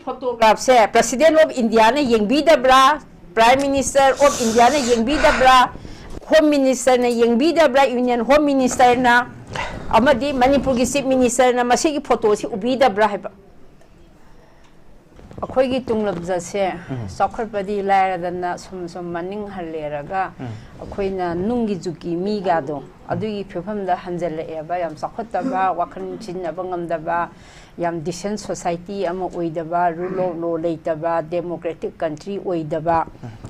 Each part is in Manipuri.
photograph se President of India ne yengbidabra, Prime Minister of India ne yengbidabra, Home Minister ne yengbidabra, Union Home Minister na amadi Manipur gi Chief Minister na masigi photo si ubidabra haiba akhoi gi tunglab jase sakhar padi lairadana sum maning haleraga akhoi na nungi juki mi ga do adugi phefam da hanjal e ba yam sakhataba wakhan chinna bangam da ba yam decent society ama oidaba rule of law leitaba democratic country oidaba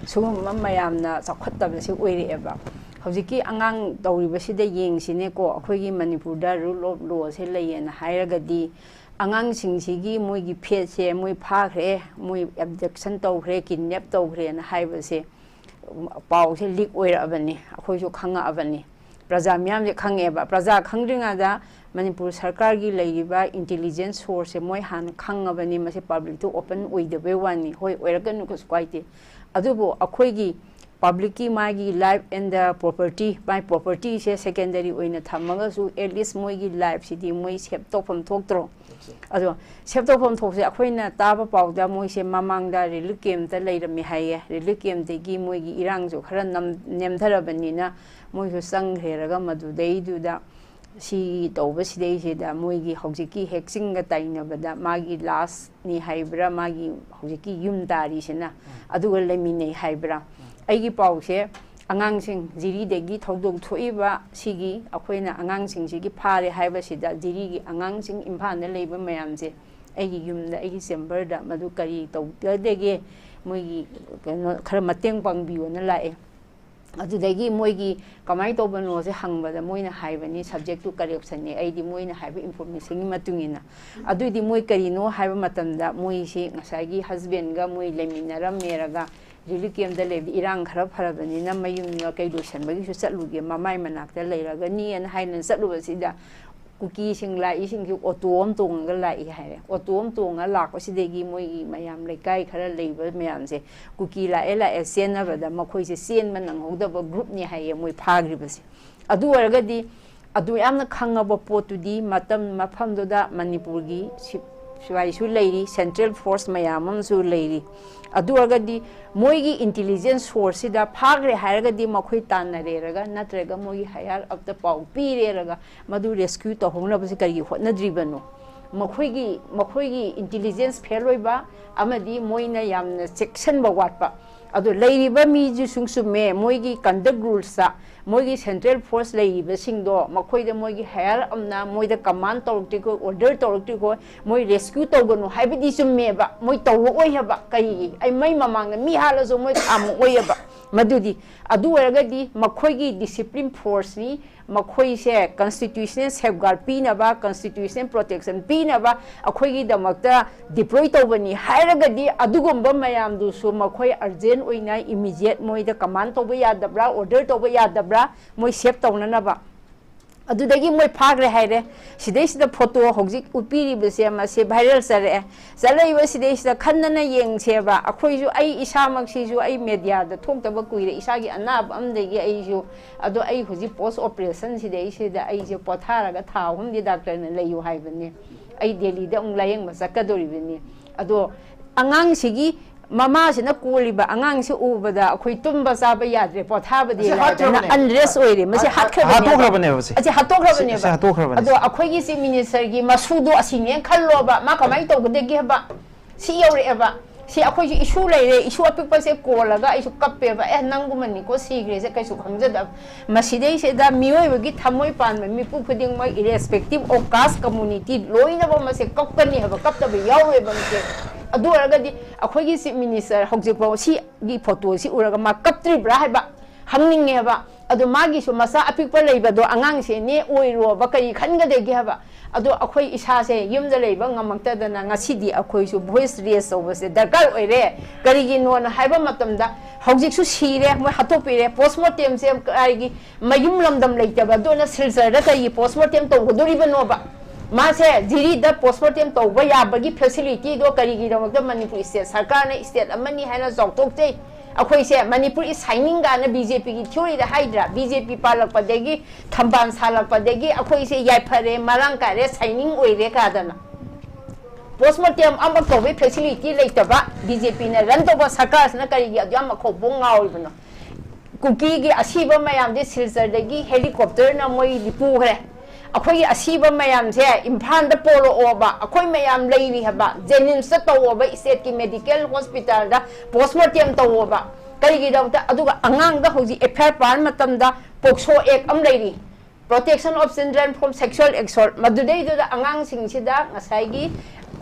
sum mayam na sakhataba si oire e ba hojiki angang tawribasida yengsine ko akhoi Manipur da rule of law se layena hairagadi angang singsigi moi gi phe se moi pha khre moi abduction tawkhre kidnap tawkhre na haibase paw se leak oira abani akhoi su khanga abani praja myam je khange ba praja khangringa da Manipur sarkar gi leiba intelligence source moi han khangabani mase public to open oidabe wani hoi oiragan ko squaite adubo akhoi gi public ki magi life and the property by property se secondary oina thamaga su at least moi gi life sidi moi sep topam thoktro ado sep topam thokse akhoina taba pawda moi se mamang da relic kem ta leirami haye relic kem de gi moi gi irang jo khara nemtharabani na moi su sang heraga madu dei du da si tawba sidei se da moi gi hojiki hexing ga tainabada magi last ni haibra magi hojiki yum dari sena aduga lemine haibra aigi pause angang sing jiri degi thodok thoiba sigi akhoina angang sing sigi phare haiba sida jiri gi angang sing imphal na leiba mayam je aigi yumda aigi chamber da madu kari tawdege moigi khara mateng pangbiyo na lae adudagi moigi kamai tobano se hangbada moina haibani subject to corruption ne aidi moina haiba information gi matungina adudi moi karino haiba matamda moi se ngasagi husband ga moi leminaram meraga Religium the lady Iran Karapara in a mayum Kaidushan, but you should settle with my manak, the Lairagani and Highland Saluasida, cookies and like eating you or to on tongue a light hair, or to on tongue a lack, was they give me Mayam like Kai Kara labor, Mayamse, cookie la Ella as Siena, the Makois Sienman and hold up a group near Hayam with Pagribus. A do agadi, a do am the Kang of a port to the Matam Mapandoda Manipurgi, Shwaisu lady, Central Force Mayamam Zoo lady. Aduagadi moigi intelligence source da phagre hairagadi makhoi tanareraga natraga mogi higher of the pau pireraga madu rescue to hongna basi kari hotnadribano makhoi intelligence pheloiba amadi moina yamna section ba watpa adu leiriba mi ju sungsume moigi conduct rules sa moigi central force leiba singdo makhoi da moigi higher amna moida command torti ko order torti ko moi rescue togonu haibidi summe ba moi tawo oi haba kai ai mai mamang mi hala zo moi am oi haba madudi adu eragadi makhoi discipline force ni makhoi se constitutional safeguard pinaba constitutional protection pinaba akhoi damakta deploy tobani hairagadi adugomba mayam du su makhoi urgent oina immediate moida command toba yadabra order toba yadabra moi save tawnanaba adudagi moi phagre haire sidai sida photo hojik upiri bese ma se viral sare salai wa sidai sida khannana yeng seba akhoi ju ai isamak si ju ai media da thokta ba kuire isagi anab amdegi ai ju ado ai hoji post operation sidai sida ai je pothara ga tha hum di doctor na layu haibani ai delhi da ung layeng ma sakadori bini ado angang sigi Mama sina kuliba angang si ubada akhoi tumba saba yadre pothabadi la unrest oire masi hatokhrabane achi hatokhrabane ado akhoi gi si minister gi masudo asine khalloba ma kamai togde gi ba si yore ba si akhoi ji issue leire issue apikpa se kolaga isu kappe ba nangumani ko sigre se kaisu khangjada masidei se da mioi gi thamoi pan mi pu khuding mai irrespective of caste community loina ba mase kakkani haba kapta ba yawe ba ke adu aragadi akhoi gi chief minister hojikpo si gi photo si uraga ma kaptri bra haiba hangninge haba adu magi su masa apikpa leiba do angang se ne oiro ba kai khanga de gi haba adu akhoi isa se yumda leiba ngamakta dana ngasidi akhoi su voice raise obase darkar oire kari gi non haiba matamda hojik su sire mo hatopire postmortem se ai gi mayum lamdam leitaba do na silsar da kai postmortem to godori banoba Mase jiri da postmortem to ba ya bagi facility do kari gi dong da Manipur state sarkar na state amani haina joktok te akhoi se Manipur is signing ga na BJP gi theory da hydra BJP palak padegi thamban salak padegi akhoi se yai phare marang ka re signing oire ka dana postmortem ama kobe facility leitaba BJP na run toba sarkar na karigi adyam makhobo ngawibno kuki gi asiba mayam de silsar degi helicopter na moi dipu gre akhoi asiba mayam se imphal da polo oba akhoi mayam leiri haba jenims ta oba state ki medical hospital da postmortem to oba karigi dawta aduga angang da hoji FIR pan matam da pokso ek am leiri protection of children from sexual assault madudei da angang sing sida ngasai gi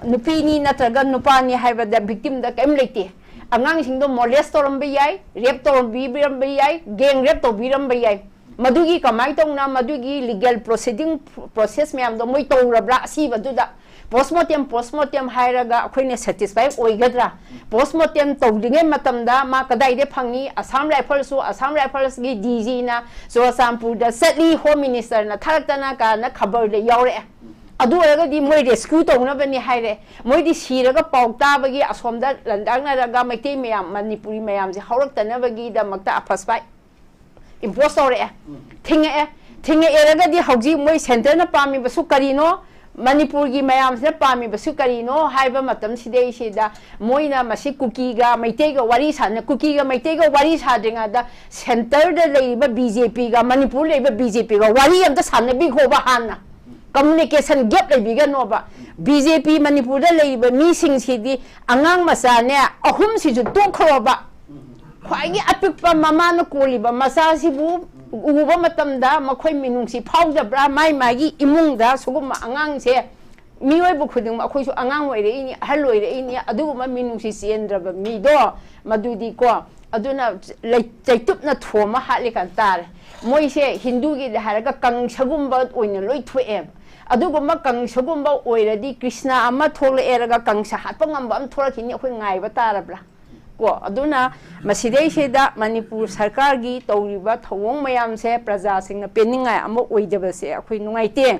nupini natraga nupani haiba da victim da kem leiti angang sing do molest torambe yai rape torambe birambe yai gang rape to birambe yai madugi kamai tong na madugi legal proceeding process me am do moi torabra si baduda postmortem hairaga akhoi satisfy oigadra postmortem tawdinge matamda ma kadai de phangni Assam Rifles gi DG na so Sampur da satli home minister na tharaktana ka na khabar le yaure adu eraga di moi rescue tawna bani haire moi di siraga pauta bagi asomda landang na raga maite meyam manipuri meyam je hauraktana bagi da makta afaspai impostor thinga eraga di hauji moi center na pami basu karino manipur gi mayam se pami basu karino haiba matam sidei sida moina masi kuki ga maite ga wari sa na kuki ga maite ga wari sa dinga da center da leiba BJP ga manipur leiba BJP ga wari am da sanna bi khoba hanna communication gap leibi ga no ba BJP manipur da leiba mi sing sidi angang masa ne ahum si ju to khroba khwai gi apikpa mama na koliba masa sibu uba matamda makhoi minungsi phawdabra mai magi imungda suguma angang se mioi bu khuding akhoi su angang oire ini hal oire ini aduguma minungsi siendraba mi do madudi ko aduna chaitup na thoma hali kan tar moi se hindu gi haraga kang sagumba oina loi thuem aduguma kang sagumba oiradi krishna ama thole eraga kang sa hatpangamba am thorakini akhoi ngaiba tarabla ko aduna masidei seda manipur sarkar gi tawriba thawong mayam se praja singna peningai ama oidaba se akhoi nungaite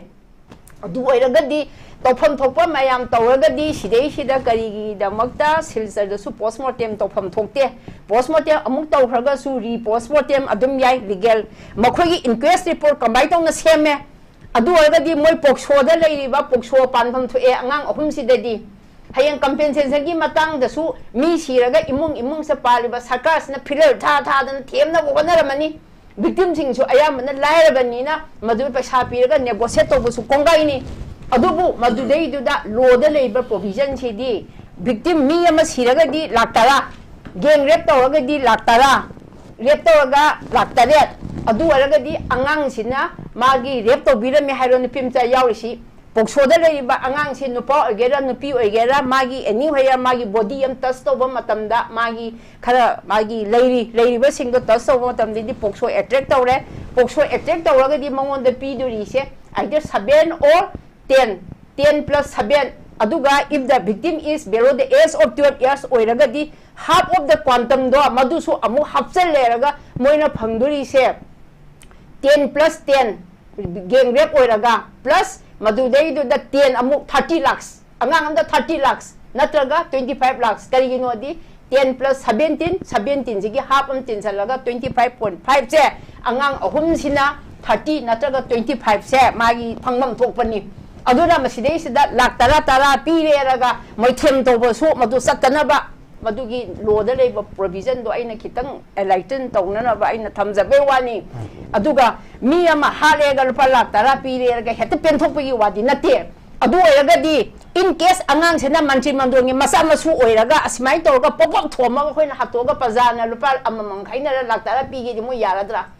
adu oiragadi tawpham thokpa mayam tawragadi sidei sida karigi damakta silsar da su postmortem tawpham thokte postmortem amuk tawkhraga su re postmortem adum yai legal makhoi gi inquest report kambai tawna seme adu oiragadi moi pokso da leiriba pokso panpham thoe angang ahum sidadi hayang compensation gi matang da su mi siraga imung sa paliba sarkar na pillar tha dan themna go naramani victim sing su ayamana lairabani na madu paisa piraga negotiate to su kongai ni adubu madu dei du da law da labor provision si di victim mi ama siraga di laktara gang rape to di laktara rape to ga laktaret adu araga di angang sina magi rape to birame hairo pimcha yaurisi poksoda leiba angang si nupa ogera nupi ogera magi anywhere magi body am touch to ba matamda magi khara magi leiri ba sing do touch to ba matamdi di pokso attract tawraga di mangon da piduri se either 7 or 10 plus 7 aduga if the victim is below the age of 12 years oiraga di half of the quantum do madusu amu hapchal leraga moina phangduri se 10 plus 10 gang rape oiraga plus madudei do da 10 amuk 30 lakhs angang am da 30 lakhs natraga 25 lakhs karigi no di 10 plus 17 jigi half am tin salaga 25.5 se angang ahum sina 30 natraga 25 se magi phangmam thokpani aduna masidei sida lakh tara pireraga moithem to bo su madu saktanaba madugi loda leba provision do aina kitang enlighten tawnana ba aina thamjabe wani aduga mi ama halega lupa lakh tara pireraga hete penthokpagi wadi nate adu oiragadi in case angang sena manchi mandongi masa masu oiraga asmai torga popop thoma khoina hatoga pazana lupa amamang khaina lakh tara pigi mo yaradra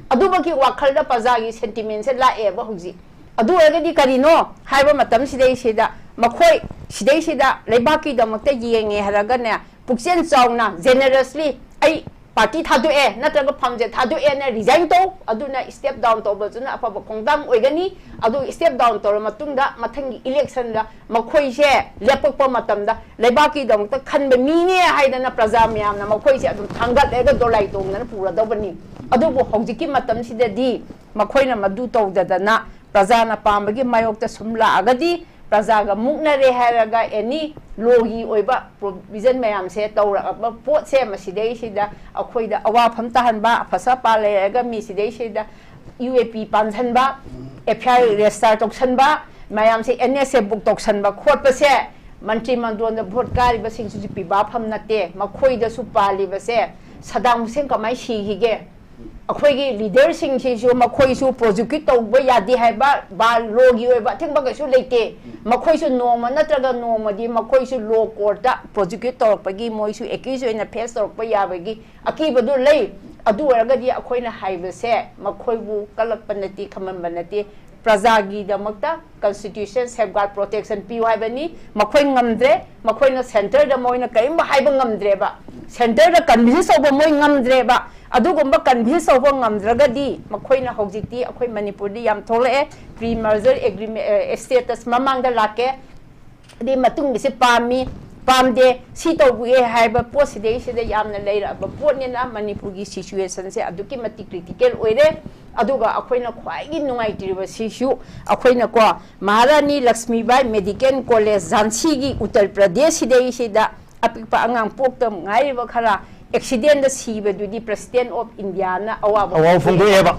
adubaki wakhalda pazagi sentiment se la eba huji adu oiragadi karino haiba matam sidei sida makhoi sidei sida leibaki damakta yenge haraga ne puksen chawna generously ai party thadu natraga phamje thadu na resign to aduna step down to bajuna apaba khongdam oigani adu step down to matungda mathangi election da makhoi se lepakpa matamda leibaki damakta khanba mine haidana praja myamna makhoi se adu thangat ega dolai tongna pura dobani adu bo hojiki matam sidadi makhoi na madu tawdadana praja na pambagi mayokta sumla agadi prajaga muknare haraga any logi oiba provision mayam se tawra pot se masidei sida akhoida awapham tahanba phasa palaga mi sidei sida UAP pansanba FIR restart toksanba mayam se NSA book toksanba khotpa se मंत्री मंडोन भोट कारीबसिंगसु पिबाफम नते मखोइदसु पालिबसे सदाम हुसैन कमाई सीहिगे अखोइगी लीडर सिंगसिसु मखोइसु प्रोसिक्यूट तौब यादे हाइबा बा लोगी ओइबा थेंबगसु लेते मखोइसु नोम नत्रगा नोमदी मखोइसु लो कोर्ट प्रोसिक्यूट तौरपगी मोइसु एक्यूज ओइना फेस तौरप याबगी अकीबदु लई अदु ओरगदी अखोइना हाइबसे मखोइबु कलकप नति खमनब नति प्रजागी दमकता कॉन्स्टिट्यूशन सेफगार्ड प्रोटेक्शन पियो हाइबनी मखोइ ngamdre मखोइना सेंटर द मोइना कइम हाइबा ngamdreba सेंटर द कन्विंस ओब मोइ ngamdreba अदुगुम्बा कन्विंस ओब ngamdragadi मखोइना हौजिकती अखोइ मणिपुरदी याम थोलए प्री मर्जर एग्रीमेंट स्टेटस ममांगदा लाके दि मतुंग से पामी पामदे सी तौबुए हाइबा पोसिदे सिदे यामना लेरब पोटनेना मणिपुरगी सिचुएशन से अदुकी मति क्रिटिकल ओइरे अदुगा अखोइना ख्वाइगी नुंगाइतिरिबा सिसु अखोइना को महारानी लक्ष्मीबाई मेडिकल कॉलेज झांसी की उत्तर प्रदेश सिदे सिदा अपिकपा अंगांग पोक्तम गाइबा खरा एक्सीडेंट सीबदुदी प्रेसिडेंट ऑफ इंडिया ना अवाबा फुंदोएबा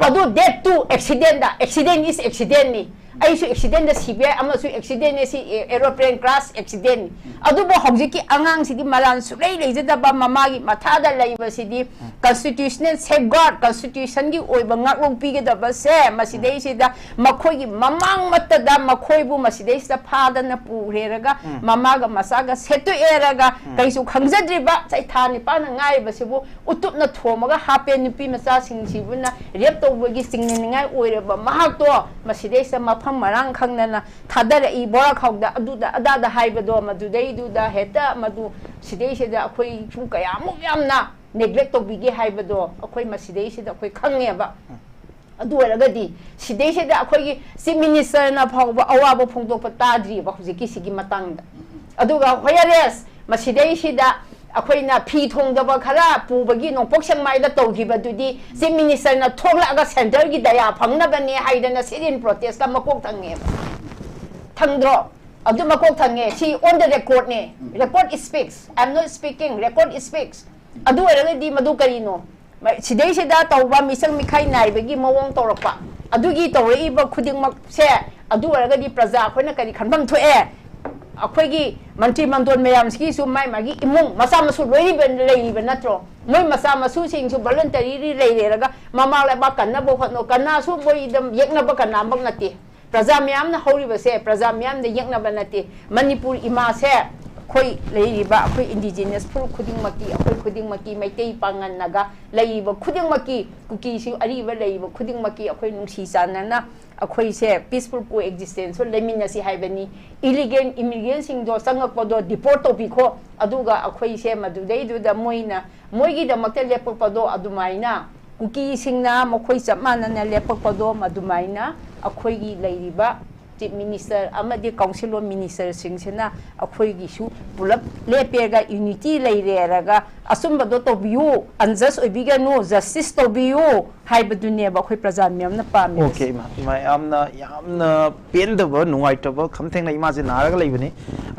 अदु date to accident is accident नि ऐसु एक्सीडेंट सीबे अमसु एक्सीडेंट ने सी एरोप्लेन क्रैश एक्सीडेंट अदुबो हौजिकी अंगांग सिदी मलान सुलै लेजदबा ममागी मथादा लैबा सिदी कॉन्स्टिट्यूशनल सेफगार्ड कॉन्स्टिट्यूशन की ओइबा ngaklong pigedaba se masidei sida makhoi mamang mattada makhoi masidei sida phadana pureraga mamaga masaga setu eraga kaisu khangjadriba chai thani pana ngai basibu utupna thomaga hape nupi macha singsibuna rep tobagi singningai oireba mahakto masidei sa mafam marang khangnana thadara i bora khawda aduda adada haibado madudei duda heta madu sidei sida akhoi chu kayamu yamna neglect to bigi haibado akhoi masidei sida akhoi khangeba adu eragadi sidei sida akhoi chief minister na phawba awaba phongdokpa tadri ba hujiki sigi matangda aduga whereas masidei sida akhoi na phi thongdaba khara pubagi nongpok sangmai da tawgiba dudi chief minister na thogla ga center gi daya phangna bani haidana sirin protest ka makok thange thangdro adu makok thange si on the record ne record speaks I'm not speaking record speaks adu eragadi madu karino sidei sida tawba misang mikhai naibagi mawong tawrakpa adugi tawreiba khudingmak se adu eragadi praja khoina kari khanbam thoe akhoi मंत्री मंडोन मैम सु माई मागी इमुंग मसा मसु लोइब नत्रो मोय मसा मसु सिंग सु वॉलंटरी लेरेगा ममा लेबा कन्नबो होनो कन्ना सु बोइदम येकनब कन्नाबक नते प्रजा म्याम न हौरिबा से प्रजा म्याम ने येकनब नते मणिपुर इमा से खोई लेरिबा अखोई इंडिजिनियस फुल खुदिंग मकी अखोई खुदिंग मकी मैतै पांगन नगा लेइबा खुदिंग मकी कुकी सु अरिबा लेइबा खुदिंग मकी अखोई नुंसी सानना अखोई से पीसफुल को एक्जिस्टेंस हो लेमिनसी हाइबनी इलीगल इमिग्रेंट सिंग दो संगपदो डिपोर्ट तोपिखो अदुगा अखोई से मदुदै दुदा मोइना मोइगी दमकते लेपपदो अदुमाइना कुकी सिंगना मखोई चमानना लेपपदो मदुमाइना अखोईगी लेरिबा चीफ मिनिस्टर अमदी काउंसिल ऑफ मिनिस्टर सिंगसेना अखोईगिसु पुलप लेपेगा यूनिटी लेरेगा असुंबदो तोबियु अनजस्ट ओबिगनु जस्टिस तोबियु हाइबदुनेबा अखोई प्रजा म्यामना पामे ओके इमा यामना पेंदब नुवाइतब खमथेंना इमाजे नारगा लेबनी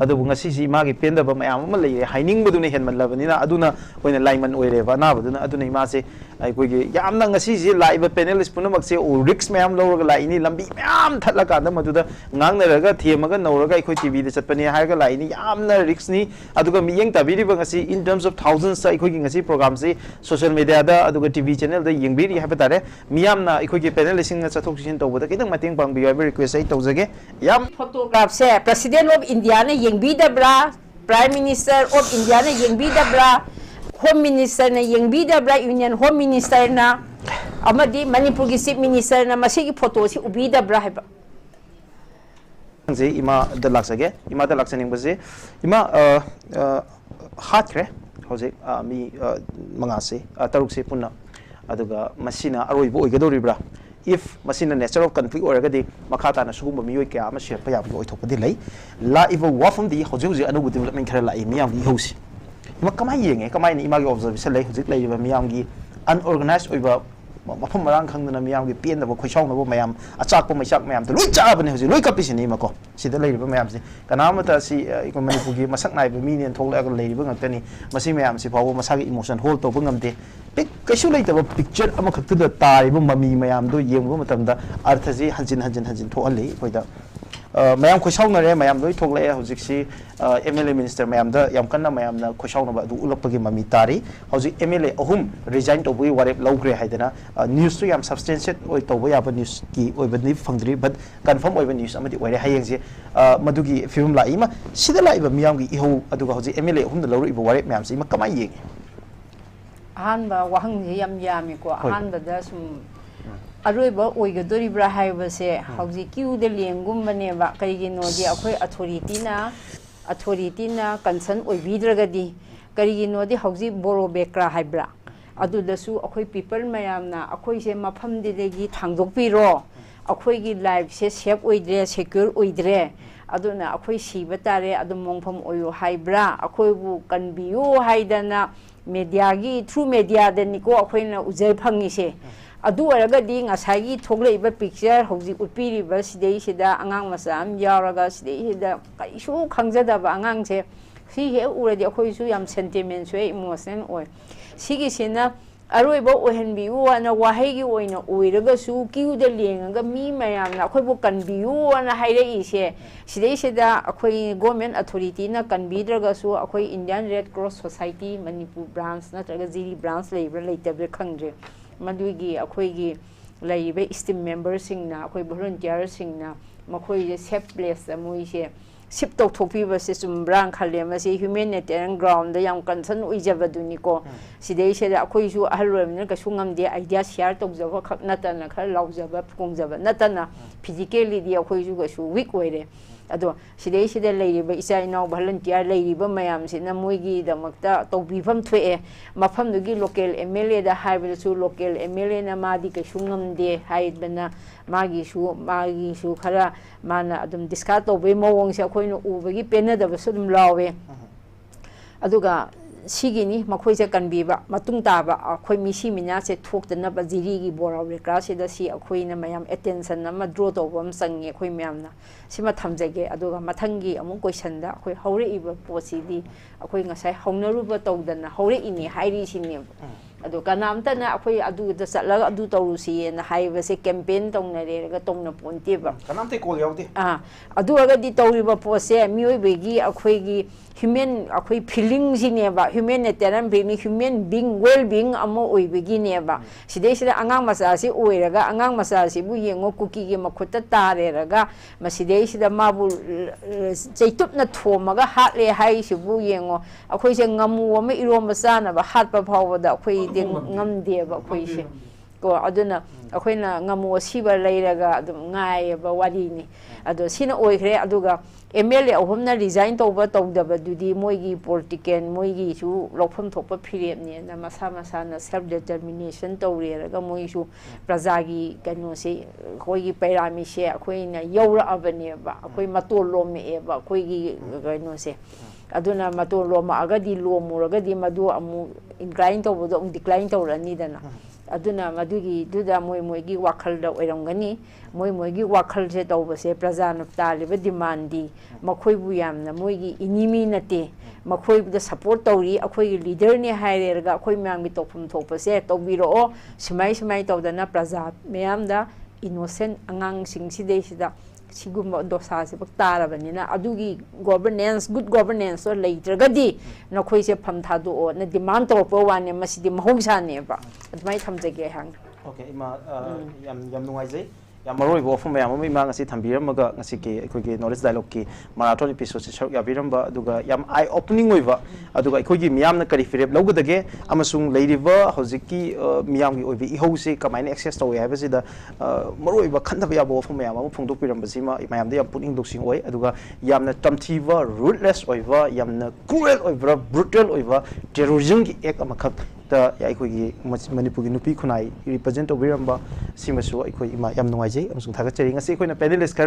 अदुबु ngasi si imagi pendaba mayam ama leire hainingबदुने हेनमलबनिना अदुना ओइना लाइमन ओइरेबा नाबदुना अदुना इमासे अखोइगे यामना ngasi si लाइबा पैनलिस्ट पुनमकसे ओ रिस्क मैम लौरगा लाइनी लंबी ma'am थटलकादा मदुदा ngangnaraga themaga nauraga akhoi tv da chatpani haiga laini yamna risk ni aduga miyeng tabiriba ngasi in terms of thousands sa akhoi ngasi program se social media da aduga tv channel da yengbiri haiba tare miyamna akhoi ge panelisting na chathok sin tawbada kidang mating pangbi haiba request ai tawjage yam photograph se president of india ne yengbi da bra prime minister of india ne yengbi da bra home minister ne yengbi da bra union home minister na amadi manipur gi chief minister na masi gi photo si ubi da bra haiba से इमा द लाक्सगे इमा द लाक्सनिंग बसे इमा हाथ रे हौजे मी मंगा से तरुक से पुन्ना अदुगा मसिना अरोइबो ओइगदोरिब्रा इफ मसिना नेचर ऑफ कॉन्फ्लिक्ट ओरगदि मखाताना सुगुम मियोय क्या ama शेप या बो ओइथोपदि लै ला इव वाफम दि हौजे हौजे अनु डेवलपमेंट खरा लाई मियाम दि हौसी इमा कमाय येंगे कमाय नि इमा गी ऑब्जर्वेशन लै हौजे लैबा मियाम गी अनऑर्गेनाइज्ड ओइबा मफम मरांग खंगना मियाम गी पेनदब खोइसाउनबो मयाम अचाकपो मैसाक मयाम लोइ चाबने हौजे लोइ कपिसिनि मको सिदा लैरिबा मयाम से कनामता सि इको मणिपुरगी मसक नाइबा मीने थोगलाग लैरिबा ngakani masi mayam si phawo masagi emotion hold to bangamte pik kaisu leitaba picture ama khaktuda tariba mami mayam do yengba matamda artha ji hanjin thoali koida mayam khoisaunare mayam loi thoklai hojiksi MLA minister mayam da yam kanna mayam na khoisaunaba adu ulapagi mami tari hojik MLA ahum resign tobui warep logre haidana news tu yam substantiate oi tobo yaba news ki oi badni phangdri but confirm oi news amadi oire hayengse madugi film la ima sida la iba miyam gi iho aduga hojik MLA ahum da lawri iba warep mayam se ima kamai yeng ahanba wahang yam yami ko ahanba da sum aroiba oigadoribra haibase hauji kiude lengumbaneba kariginodi akhoi authority na concern oibidragadi kariginodi hauji boro bekra haibra adudasu akhoi people mayamna akhoi se mafamdidegi thangdokpiro akhoi gi life se safe oidre secure oidre aduna akhoi siba tare adum mongpham oyo haibra akhoi bu kanbiyo haidana media gi through media deniko akhoi na ujai phangise adu aragadi ngasagi thoglaiba picture hauji upiriba sidei sida angang masa am yaraga sidei sida kaisu khangjadaba angang se si he uradi akhoi su yam sentiment so emotion oi sigi sina aroiba ohenbiu ana wahai gi oina oiraga su kiuda lengaga mi mayamna akhoi bu kanbiu ana hairei se sidei sida akhoi government authority na kanbidraga su akhoi Indian Red Cross Society Manipur branch na traga ziri branch leibra leitabre khangje madugi akhoi gi steam members singna akhoi volunteers singna makhoi safe place amoi se ship to thopi ba se chumbrang khale ma se humanitarian ground da yam concern uijabaduni ko sidei se akhoi su ahalroimna ka sungam de idea share tokjaba khakna tana khar laujaba phungjaba natana physically di akhoi su ga su weak oire ado sidei sida leiriba isa inau volunteer leiriba mayam sina moigi damakta tobifam thwe mafam dugi local MLA da haiba su local MLA na madi ka sungam de haibana magi su khara mana adum discuss tobe mawong se khoino ubagi penada ba sudum lawe aduga sigini makhoi se kanbiba matung taba akhoi misi mina se thokdana ba jiri gi borawe class da si akhoi na mayam attention na draw tobam sange akhoi mayamna sima thamjage aduga mathangi amu question da akhoi haure iba posidi akhoi ngasai haunaruba tawdana haure ini hairi sini adu kanamta na akhoi adu da satlaga adu tawrusi na haiba se campaign tongnare ga tongna ponteba kanamte call yauti adu aga di tawriba pose miyoibegi akhoi gi human akhoi feeling sineba humanitarian being human being well being amo oibegi neba sidei sida angang masa si oiraga angang masa si bu yengo kuki gi makhutta tareraga masidei sida mabu chaitup na thomaga hatle hai sibu yengo akhoi se ngamu ama iroma sana ba hatpa phawda akhoi de ngamdeba akhoi se ko aduna akhoi na ngamu siba leiraga adum ngai ba wari ni ado sina oikhre aduga MLA ahumna resign toba tawdaba dudi moigi political moigi su lokpham thokpa phirep ne na masa na self determination tawreraga moi su prajagi kano se khoi gi pairami se akhoi na yaura abane ba akhoi matol lom e ba akhoi gi kano se aduna matol lom aga di lomuraga di madu amu incline tawbodo decline tawrani dana aduna madugi duda moigi wakhal da oiramgani moigi wakhal se tawbase prajana taliba demandi makhoi bu yamna moigi enemy nate makhoi bu support tawri akhoi leader ne hairerga akhoi myang gi topum thopase tawbiro simai tawdana praja meyamda innocent angang sing sidei sida sigumba dosa se baktarabani adugi governance good governance or leitragadi nakhoi se pham thadu na demand tawpo wane masidi mahongsa ne ba admai thamjage hang okay ima yam nungaijai yam maroi bo fam yam mi ma ngasi thambiramaga ngasi ke akhoi ge knowledge dialogue ki marathon episode se saruk yabiramba aduga yam eye opening oiba aduga akhoi gi miyam na kari firep logudage amasung leiriba hojiki miyam gi oibi ihose kamaina access tawe habasi da maroi ba khandaba yabo fam yam amu phungdok piramba sima mayam da yam puning doksing oi aduga yam na tamthiwa ruthless oiba yam na cruel oiba brutal oiba terrorism gi ek amakhak ta akhoi gi manipur gi nupi khunai represent obiramaba simasu akhoi ima yam nungai jai amasung thaga cheri ngasi akhoi na panelist